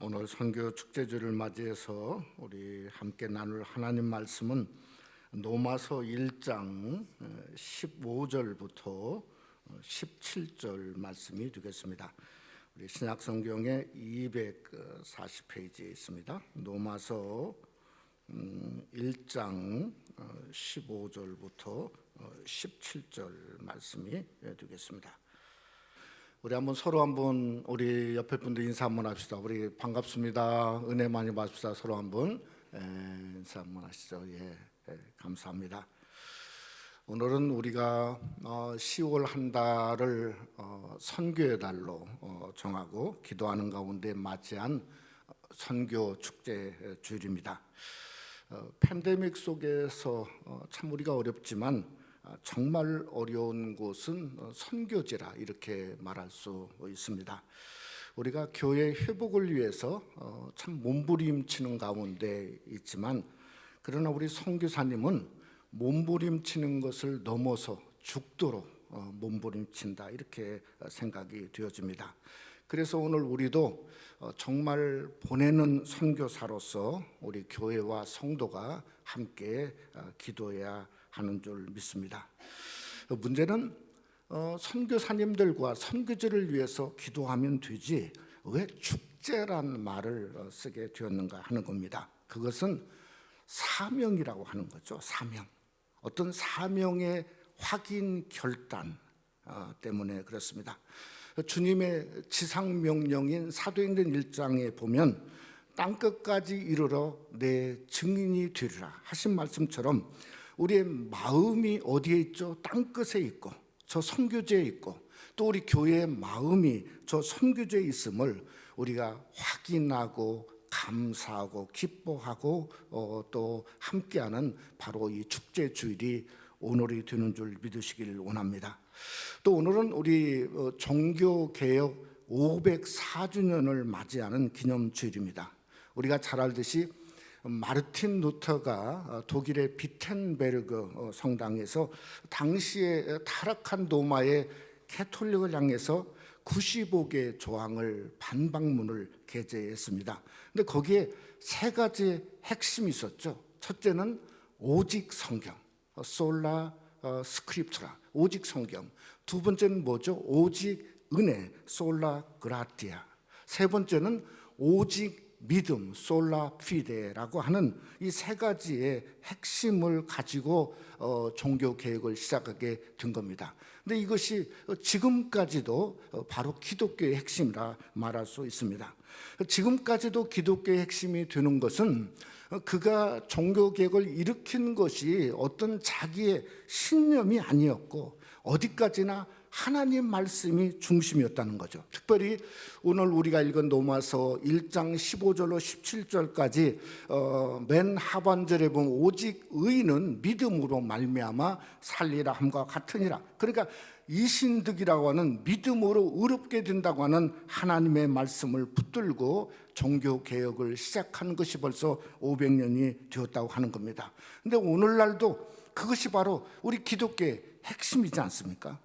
오늘 선교 축제주를 맞이해서 우리 함께 나눌 하나님 말씀은 로마서 1장 15절부터 17절 말씀이 되겠습니다. 우리 신약성경의 240페이지에 있습니다. 로마서 1장 15절부터 17절 말씀이 되겠습니다. 우리 서로 우리 옆에 분들 인사 한번 합시다. 우리 반갑습니다. 은혜 많이 받습시다. 서로 인사 한번 하시죠. 감사합니다. 오늘은 우리가 10월 한 달을 선교의 달로 정하고 기도하는 가운데 맞이한 선교 축제 주일입니다. 팬데믹 속에서 참 우리가 어렵지만 정말 어려운 곳은 선교지라 이렇게 말할 수 있습니다. 우리가 교회 회복을 위해서 참 몸부림치는 가운데 있지만, 그러나 우리 선교사님은 몸부림치는 것을 넘어서 죽도록 몸부림친다, 이렇게 생각이 되어집니다. 그래서 오늘 우리도 정말 보내는 선교사로서 우리 교회와 성도가 함께 기도해야 하는 줄 믿습니다. 문제는 선교사님들과 선교지를 위해서 기도하면 되지 왜 축제란 말을 쓰게 되었는가 하는 겁니다. 그것은 사명이라고 하는 거죠. 사명, 어떤 사명의 확인 결단 때문에 그렇습니다. 주님의 지상명령인 사도행전 1장에 보면 땅끝까지 이르러 내 증인이 되리라 하신 말씀처럼 우리의 마음이 어디에 있죠? 땅끝에 있고 저 선교지에 있고, 또 우리 교회의 마음이 저 선교지에 있음을 우리가 확인하고 감사하고 기뻐하고 또 함께하는 바로 이 축제 주일이 오늘이 되는 줄 믿으시길 원합니다. 또 오늘은 우리 종교개혁 504주년을 맞이하는 기념주일입니다. 우리가 잘 알듯이 마르틴 루터가 독일의 비텐베르그 성당에서 당시에 타락한 로마의 캐톨릭을 향해서 95개 조항을 반박문을 게재했습니다. 근데 거기에 세 가지 핵심이 있었죠. 첫째는 오직 성경, 솔라 스크립투라, 오직 성경. 두 번째는 뭐죠? 오직 은혜, 솔라 그라티아. 세 번째는 오직 믿음, 솔라 피데라고 하는 이 세 가지의 핵심을 가지고 종교 개혁을 시작하게 된 겁니다. 근데 이것이 지금까지도 바로 기독교의 핵심이라 말할 수 있습니다. 지금까지도 기독교의 핵심이 되는 것은 그가 종교 개혁을 일으킨 것이 어떤 자기의 신념이 아니었고 어디까지나 하나님 말씀이 중심이었다는 거죠. 특별히 오늘 우리가 읽은 로마서 1장 15절로 17절까지 맨 하반절에 보면 오직 의인은 믿음으로 말미암아 살리라 함과 같으니라. 그러니까 이신득이라고 하는 믿음으로 의롭게 된다고 하는 하나님의 말씀을 붙들고 종교개혁을 시작한 것이 벌써 500년이 되었다고 하는 겁니다. 근데 오늘날도 그것이 바로 우리 기독교의 핵심이지 않습니까?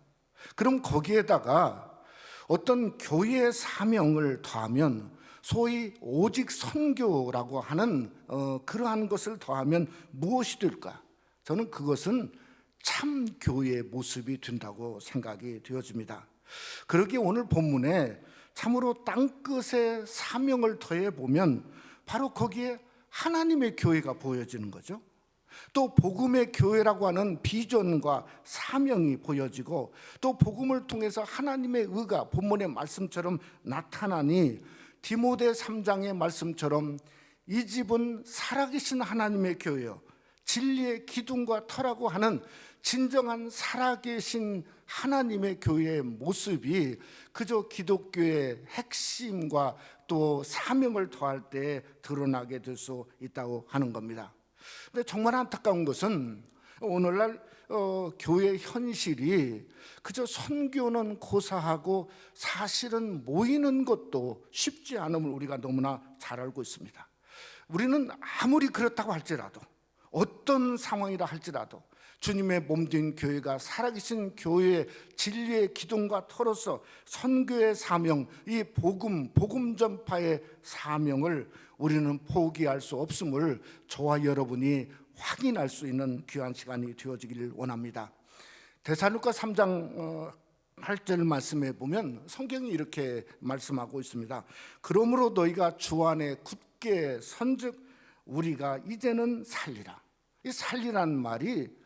그럼 거기에다가 어떤 교회의 사명을 더하면 소위 오직 선교라고 하는 그러한 것을 더하면 무엇이 될까? 저는 그것은 참 교회의 모습이 된다고 생각이 되어집니다. 그러기에 오늘 본문에 참으로 땅끝에 사명을 더해보면 바로 거기에 하나님의 교회가 보여지는 거죠. 또 복음의 교회라고 하는 비전과 사명이 보여지고, 또 복음을 통해서 하나님의 의가 본문의 말씀처럼 나타나니 디모데 3장의 말씀처럼 이 집은 살아계신 하나님의 교회요 진리의 기둥과 터라고 하는 진정한 살아계신 하나님의 교회의 모습이 그저 기독교의 핵심과 또 사명을 더할 때 드러나게 될 수 있다고 하는 겁니다. 근데 정말 안타까운 것은 오늘날 교회 현실이 그저 선교는 고사하고 사실은 모이는 것도 쉽지 않음을 우리가 너무나 잘 알고 있습니다. 우리는 아무리 그렇다고 할지라도, 어떤 상황이라 할지라도 주님의 몸된 교회가 살아계신 교회의 진리의 기둥과 터로서 선교의 사명, 이 복음 전파의 사명을 우리는 포기할 수 없음을 저와 여러분이 확인할 수 있는 귀한 시간이 되어지기를 원합니다. 데살로니가 3장 8절 말씀에 보면 성경이 이렇게 말씀하고 있습니다. 그러므로 너희가 주 안에 굳게 선즉 우리가 이제는 살리라. 이 살리라는 말이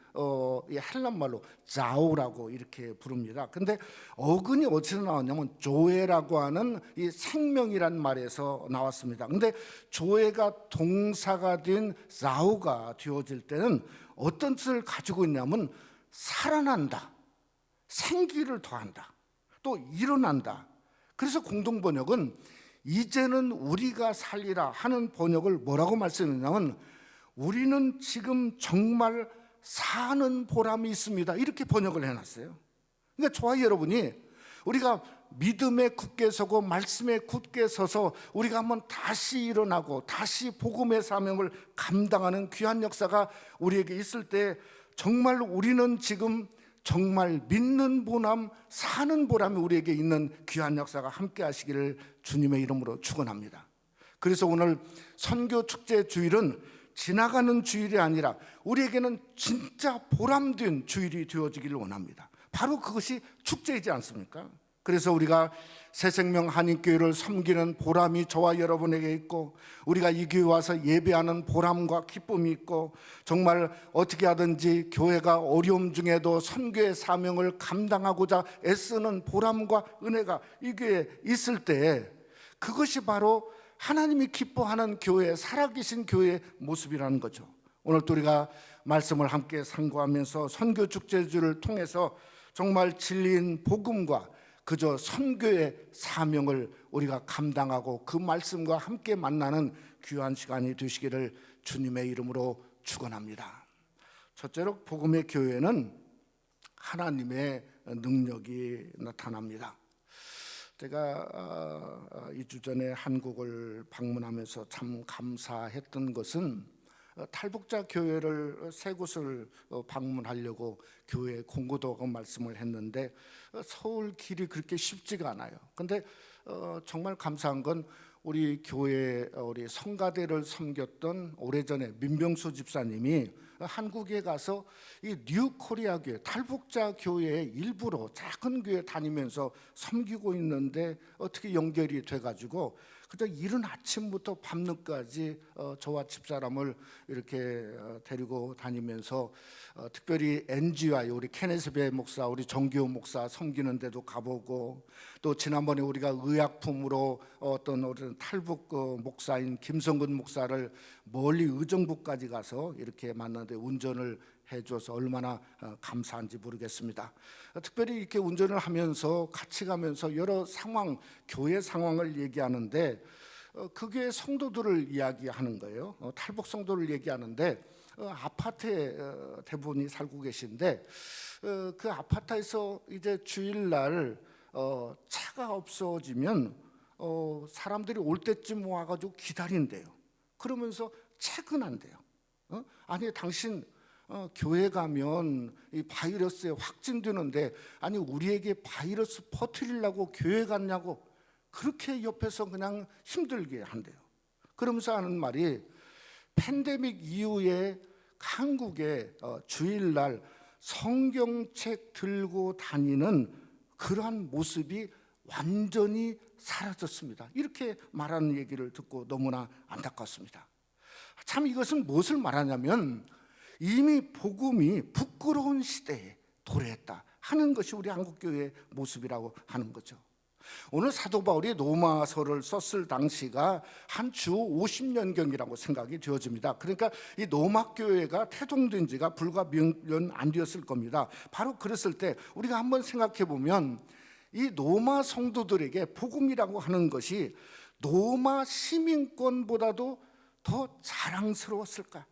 이 헬란 말로 자오라고 이렇게 부릅니다. 근데 어근이 어디서 나왔냐면 조에라고 하는 이 생명이란 말에서 나왔습니다. 근데 조에가 동사가 된 자오가 되어질 때는 어떤 뜻을 가지고 있냐면 살아난다, 생기를 더한다, 또 일어난다. 그래서 공동 번역은 이제는 우리가 살리라 하는 번역을 뭐라고 말씀했냐면 우리는 지금 정말 사는 보람이 있습니다, 이렇게 번역을 해놨어요. 그러니까 저와 여러분이 우리가 믿음에 굳게 서고 말씀에 굳게 서서 우리가 한번 다시 일어나고 다시 복음의 사명을 감당하는 귀한 역사가 우리에게 있을 때 정말 우리는 지금 정말 믿는 보람, 사는 보람이 우리에게 있는 귀한 역사가 함께 하시기를 주님의 이름으로 축원합니다. 그래서 오늘 선교 축제 주일은 지나가는 주일이 아니라 우리에게는 진짜 보람된 주일이 되어지기를 원합니다. 바로 그것이 축제이지 않습니까? 그래서 우리가 새생명 한인교회를 섬기는 보람이 저와 여러분에게 있고, 우리가 이 교회 와서 예배하는 보람과 기쁨이 있고, 정말 어떻게 하든지 교회가 어려움 중에도 선교의 사명을 감당하고자 애쓰는 보람과 은혜가 이 교회에 있을 때, 그것이 바로 하나님이 기뻐하는 교회, 살아계신 교회의 모습이라는 거죠. 오늘 또 우리가 말씀을 함께 상고하면서 선교 축제주를 통해서 정말 진리인 복음과 그저 선교의 사명을 우리가 감당하고 그 말씀과 함께 만나는 귀한 시간이 되시기를 주님의 이름으로 축원합니다. 첫째로 복음의 교회는 하나님의 능력이 나타납니다. 제가 2주 전에 한국을 방문하면서 참 감사했던 것은 탈북자 교회를 세 곳을 방문하려고 교회에 공고도 하고 말씀을 했는데 서울 길이 그렇게 쉽지가 않아요. 근데 정말 감사한 건 우리 교회 우리 성가대를 섬겼던 오래전에 민병수 집사님이 한국에 가서 이 뉴코리아 교회, 탈북자 교회의 일부로 작은 교회 다니면서 섬기고 있는데 어떻게 연결이 돼가지고 그저 이른 아침부터 밤늦게까지 저와 집사람을 이렇게 데리고 다니면서 특별히 NGY 우리 케네스베 목사, 우리 정기호 목사 섬기는 데도 가보고, 또 지난번에 우리가 의약품으로 어떤 우리 탈북 목사인 김성근 목사를 멀리 의정부까지 가서 이렇게 만났는데 운전을 해줘서 얼마나 감사한지 모르겠습니다. 특별히 이렇게 운전을 하면서 같이 가면서 여러 상황, 교회 상황을 얘기하는데 그 교회 성도들을 이야기하는 거예요. 탈북 성도를 얘기하는데 아파트에 대부분이 살고 계신데 그 아파트에서 이제 주일날 차가 없어지면 사람들이 올 때쯤 와가지고 기다린대요. 그러면서 체근한대요. 아니 당신 교회 가면 이 바이러스에 확진되는데 아니 우리에게 바이러스 퍼뜨리려고 교회 갔냐고 그렇게 옆에서 그냥 힘들게 한대요. 그러면서 하는 말이 팬데믹 이후에 한국에 주일날 성경책 들고 다니는 그러한 모습이 완전히 사라졌습니다. 이렇게 말하는 얘기를 듣고 너무나 안타깝습니다. 참 이것은 무엇을 말하냐면 이미 복음이 부끄러운 시대에 도래했다 하는 것이 우리 한국교회의 모습이라고 하는 거죠. 오늘 사도 바울이 로마서를 썼을 당시가 한 주 50년경이라고 생각이 되어집니다. 그러니까 이 로마 교회가 태동된 지가 불과 몇 년 안 되었을 겁니다. 바로 그랬을 때 우리가 한번 생각해 보면 이 로마 성도들에게 복음이라고 하는 것이 로마 시민권보다도 더 자랑스러웠을까?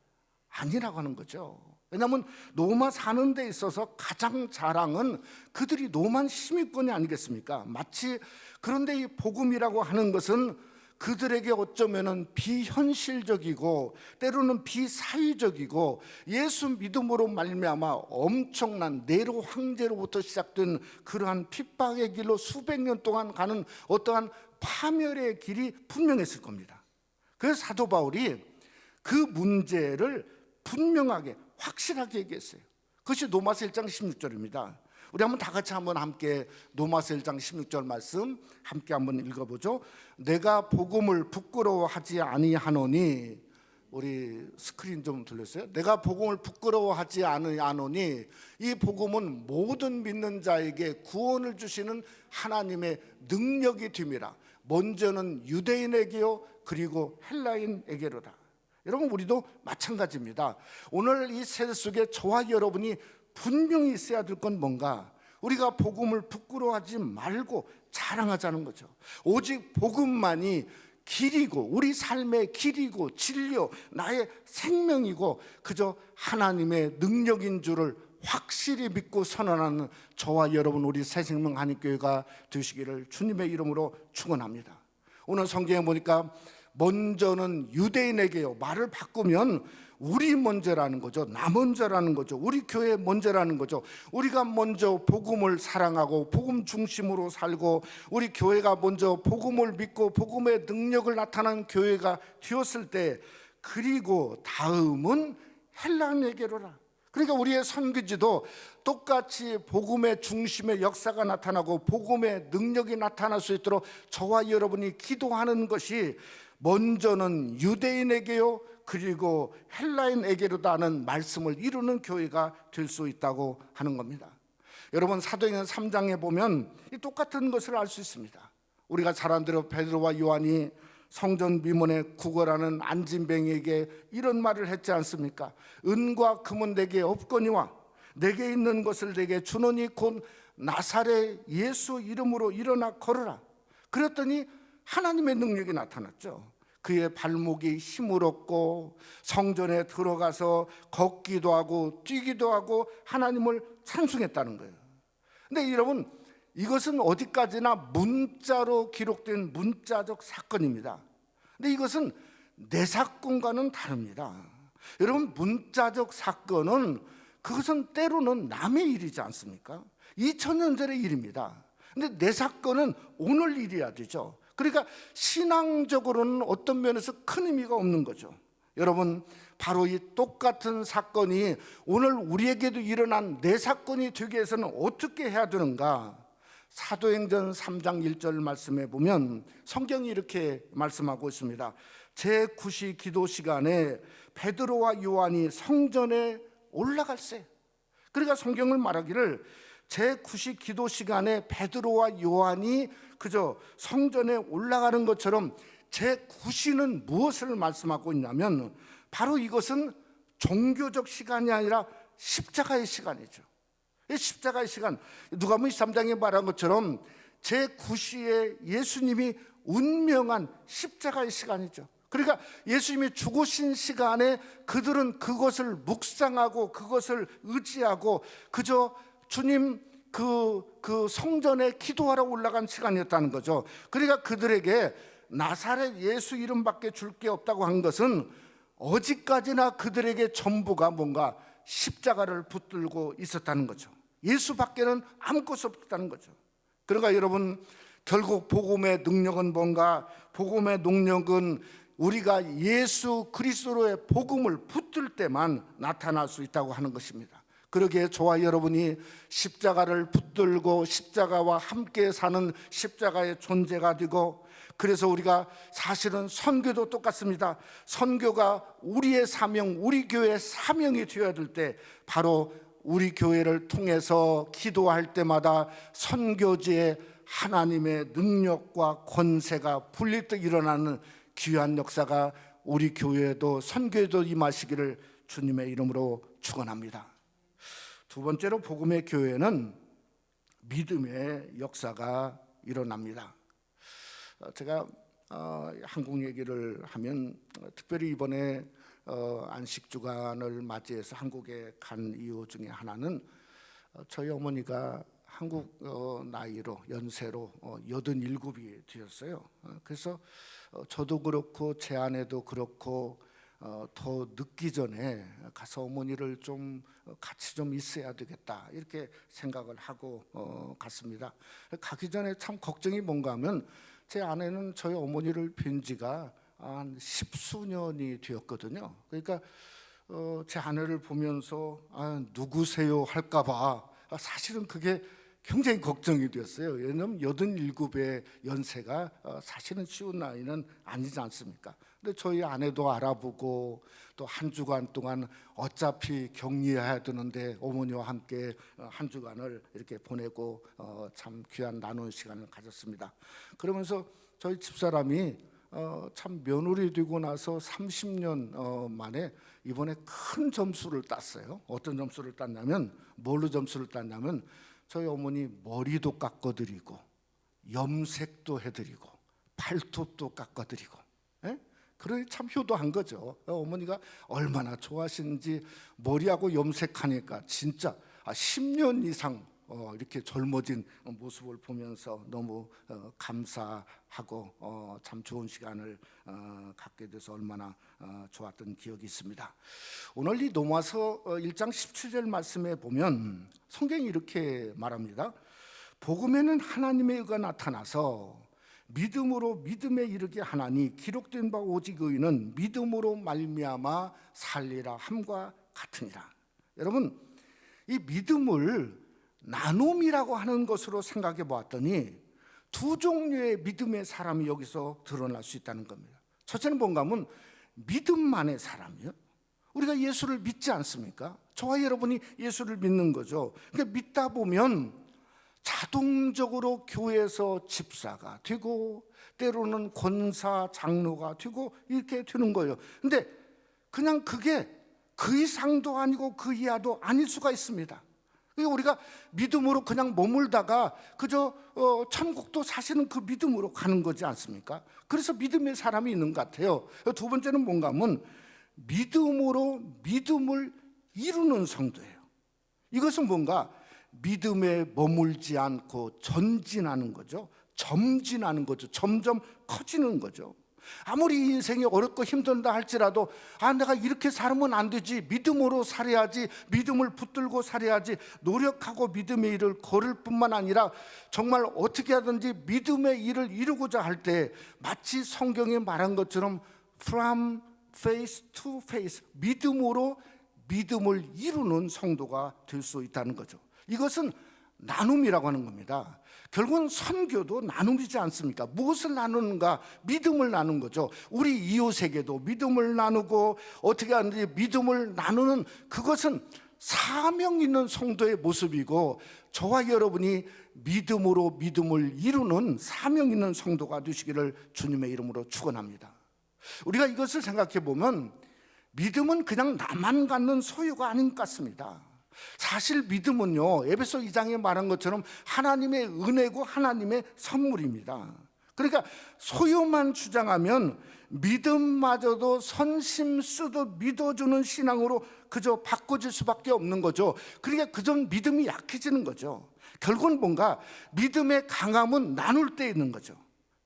아니라고 하는 거죠. 왜냐하면 로마 사는 데 있어서 가장 자랑은 그들이 로마 시민권이 아니겠습니까? 마치 그런데 이 복음이라고 하는 것은 그들에게 어쩌면은 비현실적이고 때로는 비사회적이고 예수 믿음으로 말미암아 엄청난 네로 황제로부터 시작된 그러한 핍박의 길로 수백 년 동안 가는 어떠한 파멸의 길이 분명했을 겁니다. 그래서 사도 바울이 그 문제를 분명하게 확실하게 얘기했어요. 그것이 로마서 1장 16절입니다. 우리 한번 다 같이 한번 함께 로마서 1장 16절 말씀 함께 한번 읽어보죠. 내가 복음을 부끄러워하지 아니하노니, 우리 스크린 좀 돌렸어요. 내가 복음을 부끄러워하지 아니하노니 이 복음은 모든 믿는 자에게 구원을 주시는 하나님의 능력이 됨이라. 먼저는 유대인에게요 그리고 헬라인에게로다. 여러분, 우리도 마찬가지입니다. 오늘 이 세대 속에 저와 여러분이 분명히 있어야 될 건 뭔가, 우리가 복음을 부끄러워하지 말고 자랑하자는 거죠. 오직 복음만이 길이고 우리 삶의 길이고 진리요 나의 생명이고 그저 하나님의 능력인 줄을 확실히 믿고 선언하는 저와 여러분, 우리 새생명 한인교회가 되시기를 주님의 이름으로 축원합니다. 오늘 성경에 보니까 먼저는 유대인에게요, 말을 바꾸면 우리 먼저라는 거죠. 나 먼저라는 거죠. 우리 교회 먼저라는 거죠. 우리가 먼저 복음을 사랑하고 복음 중심으로 살고 우리 교회가 먼저 복음을 믿고 복음의 능력을 나타내는 교회가 되었을 때, 그리고 다음은 헬라인에게로라. 그러니까 우리의 선교지도 똑같이 복음의 중심의 역사가 나타나고 복음의 능력이 나타날 수 있도록 저와 여러분이 기도하는 것이 먼저는 유대인에게요 그리고 헬라인에게로다는 말씀을 이루는 교회가 될 수 있다고 하는 겁니다. 여러분, 사도행전 3장에 보면 이 똑같은 것을 알 수 있습니다. 우리가 잘 아는 대로 베드로와 요한이 성전 미문에 구걸하는 안진뱅이에게 이런 말을 했지 않습니까? 은과 금은 내게 없거니와 내게 있는 것을 내게 주노니 곧 나사렛 예수 이름으로 일어나 걸으라. 그랬더니 하나님의 능력이 나타났죠. 그의 발목이 힘을 얻고 성전에 들어가서 걷기도 하고 뛰기도 하고 하나님을 찬송했다는 거예요. 근데 여러분, 이것은 어디까지나 문자로 기록된 문자적 사건입니다. 근데 이것은 내 사건과는 다릅니다. 여러분, 문자적 사건은 그것은 때로는 남의 일이지 않습니까? 2000년 전의 일입니다. 근데 내 사건은 오늘 일이어야 되죠. 그러니까 신앙적으로는 어떤 면에서 큰 의미가 없는 거죠. 여러분, 바로 이 똑같은 사건이 오늘 우리에게도 일어난 내 사건이 되기 위해서는 어떻게 해야 되는가? 사도행전 3장 1절 말씀에 보면 성경이 이렇게 말씀하고 있습니다. 제9시 기도 시간에 베드로와 요한이 성전에 올라갈세. 그러니까 성경을 말하기를 제9시 기도 시간에 베드로와 요한이 그저 성전에 올라가는 것처럼 제9시는 무엇을 말씀하고 있냐면 바로 이것은 종교적 시간이 아니라 십자가의 시간이죠. 십자가의 시간, 누가복음 23장에 말한 것처럼 제9시에 예수님이 운명한 십자가의 시간이죠. 그러니까 예수님이 죽으신 시간에 그들은 그것을 묵상하고 그것을 의지하고 그저 주님 그 성전에 기도하러 올라간 시간이었다는 거죠. 그러니까 그들에게 나사렛 예수 이름밖에 줄 게 없다고 한 것은 어디까지나 그들에게 전부가 뭔가 십자가를 붙들고 있었다는 거죠. 예수밖에는 아무것도 없다는 거죠. 그러니까 여러분, 결국 복음의 능력은 뭔가? 복음의 능력은 우리가 예수 그리스도의 복음을 붙들 때만 나타날 수 있다고 하는 것입니다. 그러기에 저와 여러분이 십자가를 붙들고 십자가와 함께 사는 십자가의 존재가 되고, 그래서 우리가 사실은 선교도 똑같습니다. 선교가 우리의 사명, 우리 교회의 사명이 되어야 될 때 바로 우리 교회를 통해서 기도할 때마다 선교지에 하나님의 능력과 권세가 분리되어 일어나는 귀한 역사가 우리 교회에도 선교에도 임하시기를 주님의 이름으로 축원합니다. 두 번째로 복음의 교회는 믿음의 역사가 일어납니다. 제가 한국 얘기를 하면 특별히 이번에 안식주간을 맞이해서 한국에 간 이유 중에 하나는 저희 어머니가 한국 나이로 연세로 87이 되었어요. 그래서 저도 그렇고 제 아내도 그렇고 더 늦기 전에 가서 어머니를 좀 같이 좀 있어야 되겠다 이렇게 생각을 하고 갔습니다. 가기 전에 참 걱정이 뭔가 하면 제 아내는 저희 어머니를 뵌 지가 한 10수년이 되었거든요. 그러니까 제 아내를 보면서 누구세요 할까 봐 사실은 그게 굉장히 걱정이 되었어요. 왜냐하면 87의 연세가 사실은 쉬운 나이는 아니지 않습니까? 근데 저희 아내도 알아보고 또 한 주간 동안 어차피 격리해야 되는데 어머니와 함께 한 주간을 이렇게 보내고 참 귀한 나누는 시간을 가졌습니다. 그러면서 저희 집사람이 참 며느리 되고 나서 30년 만에 이번에 큰 점수를 땄어요. 어떤 점수를 땄냐면, 뭘로 점수를 땄냐면 저희 어머니 머리도 깎아드리고 염색도 해드리고 발톱도 깎아드리고, 그러니 참 효도한 거죠. 어머니가 얼마나 좋아하시는지 머리하고 염색하니까 진짜 10년 이상 이렇게 젊어진 모습을 보면서 너무 감사하고 참 좋은 시간을 갖게 돼서 얼마나 좋았던 기억이 있습니다. 오늘 이 로마서 1장 17절 말씀에 보면 성경이 이렇게 말합니다. 복음에는 하나님의 의가 나타나서 믿음으로 믿음에 이르게 하나니 기록된 바 오직 의인은 믿음으로 말미암아 살리라 함과 같으니라. 여러분, 이 믿음을 나눔이라고 하는 것으로 생각해 보았더니 두 종류의 믿음의 사람이 여기서 드러날 수 있다는 겁니다. 첫째는 뭔가 하면 믿음만의 사람이요. 우리가 예수를 믿지 않습니까? 저와 여러분이 예수를 믿는 거죠. 그러니까 믿다 보면 자동적으로 교회에서 집사가 되고 때로는 권사, 장로가 되고 이렇게 되는 거예요. 근데 그냥 그게 그 이상도 아니고 그 이하도 아닐 수가 있습니다. 우리가 믿음으로 그냥 머물다가 그저 천국도 사실은 그 믿음으로 가는 거지 않습니까? 그래서 믿음의 사람이 있는 것 같아요. 두 번째는 뭔가 하면 믿음으로 믿음을 이루는 성도예요. 이것은 뭔가 믿음에 머물지 않고 전진하는 거죠. 점진하는 거죠. 점점 커지는 거죠. 아무리 인생이 어렵고 힘든다 할지라도 내가 이렇게 살면 안 되지, 믿음으로 살아야지, 믿음을 붙들고 살아야지 노력하고 믿음의 일을 걸을 뿐만 아니라 정말 어떻게 하든지 믿음의 일을 이루고자 할 때 마치 성경에 말한 것처럼 from face to face, 믿음으로 믿음을 이루는 성도가 될 수 있다는 거죠. 이것은 나눔이라고 하는 겁니다. 결국은 선교도 나눔이지 않습니까? 무엇을 나누는가? 믿음을 나누는 거죠. 우리 이웃에게도 믿음을 나누고 어떻게 하는지 믿음을 나누는 그것은 사명 있는 성도의 모습이고, 저와 여러분이 믿음으로 믿음을 이루는 사명 있는 성도가 되시기를 주님의 이름으로 축원합니다. 우리가 이것을 생각해 보면 믿음은 그냥 나만 갖는 소유가 아닌 것 같습니다. 사실 믿음은요, 에베소 2장에 말한 것처럼 하나님의 은혜고 하나님의 선물입니다. 그러니까 소유만 주장하면 믿음마저도 선심수도 믿어주는 신앙으로 그저 바꿔질 수밖에 없는 거죠. 그러니까 그저 믿음이 약해지는 거죠. 결국은 뭔가 믿음의 강함은 나눌 때 있는 거죠.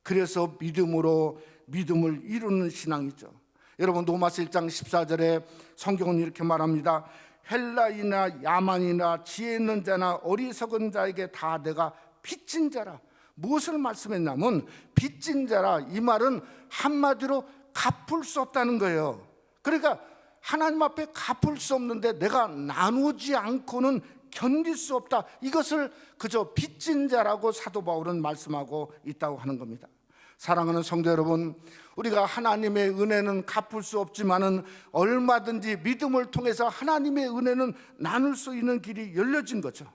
그래서 믿음으로 믿음을 이루는 신앙이죠. 여러분, 로마서 1장 14절에 성경은 이렇게 말합니다. 헬라이나 야만이나 지혜 있는 자나 어리석은 자에게 다 내가 빚진 자라. 무엇을 말씀했냐면 빚진 자라, 이 말은 한마디로 갚을 수 없다는 거예요. 그러니까 하나님 앞에 갚을 수 없는데 내가 나누지 않고는 견딜 수 없다. 이것을 그저 빚진 자라고 사도 바울은 말씀하고 있다고 하는 겁니다. 사랑하는 성도 여러분, 우리가 하나님의 은혜는 갚을 수 없지만은 얼마든지 믿음을 통해서 하나님의 은혜는 나눌 수 있는 길이 열려진 거죠.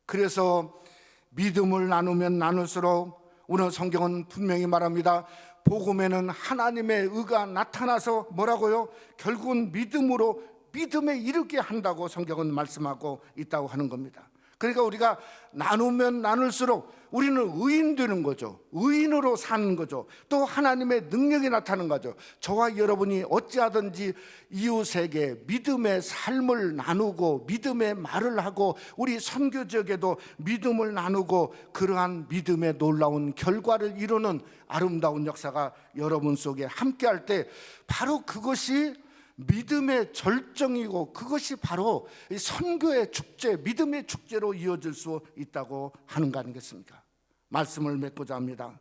그래서 믿음을 나누면 나눌수록 오늘 성경은 분명히 말합니다. 복음에는 하나님의 의가 나타나서 뭐라고요? 결국은 믿음으로 믿음에 이르게 한다고 성경은 말씀하고 있다고 하는 겁니다. 그러니까 우리가 나누면 나눌수록 우리는 의인 되는 거죠. 의인으로 사는 거죠. 또 하나님의 능력이 나타나는 거죠. 저와 여러분이 어찌하든지 이웃에게 믿음의 삶을 나누고 믿음의 말을 하고 우리 선교 지역에도 믿음을 나누고 그러한 믿음의 놀라운 결과를 이루는 아름다운 역사가 여러분 속에 함께할 때 바로 그것이 믿음의 절정이고 그것이 바로 선교의 축제, 믿음의 축제로 이어질 수 있다고 하는 거 아니겠습니까? 말씀을 맺고자 합니다.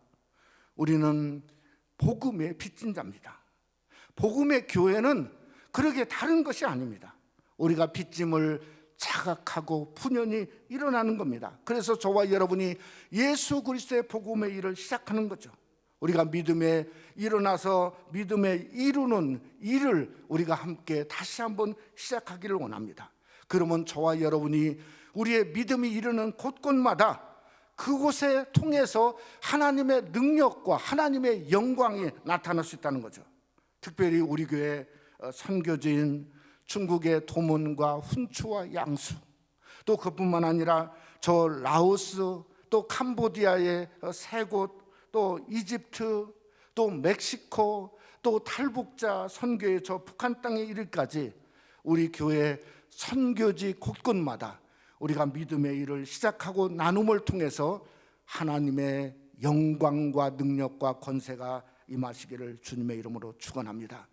우리는 복음의 빚진 자입니다. 복음의 교회는 그렇게 다른 것이 아닙니다. 우리가 빚짐을 자각하고 푸념이 일어나는 겁니다. 그래서 저와 여러분이 예수 그리스도의 복음의 일을 시작하는 거죠. 우리가 믿음에 일어나서 믿음에 이루는 일을 우리가 함께 다시 한번 시작하기를 원합니다. 그러면 저와 여러분이 우리의 믿음이 이르는 곳곳마다 그곳에 통해서 하나님의 능력과 하나님의 영광이 나타날 수 있다는 거죠. 특별히 우리 교회 선교지인 중국의 도문과 훈추와 양수, 또 그뿐만 아니라 저 라오스, 또 캄보디아의 세 곳, 또 이집트, 또 멕시코, 또 탈북자 선교의 저 북한 땅에 이르기까지 우리 교회 선교지 곳곳마다 우리가 믿음의 일을 시작하고 나눔을 통해서 하나님의 영광과 능력과 권세가 임하시기를 주님의 이름으로 축원합니다.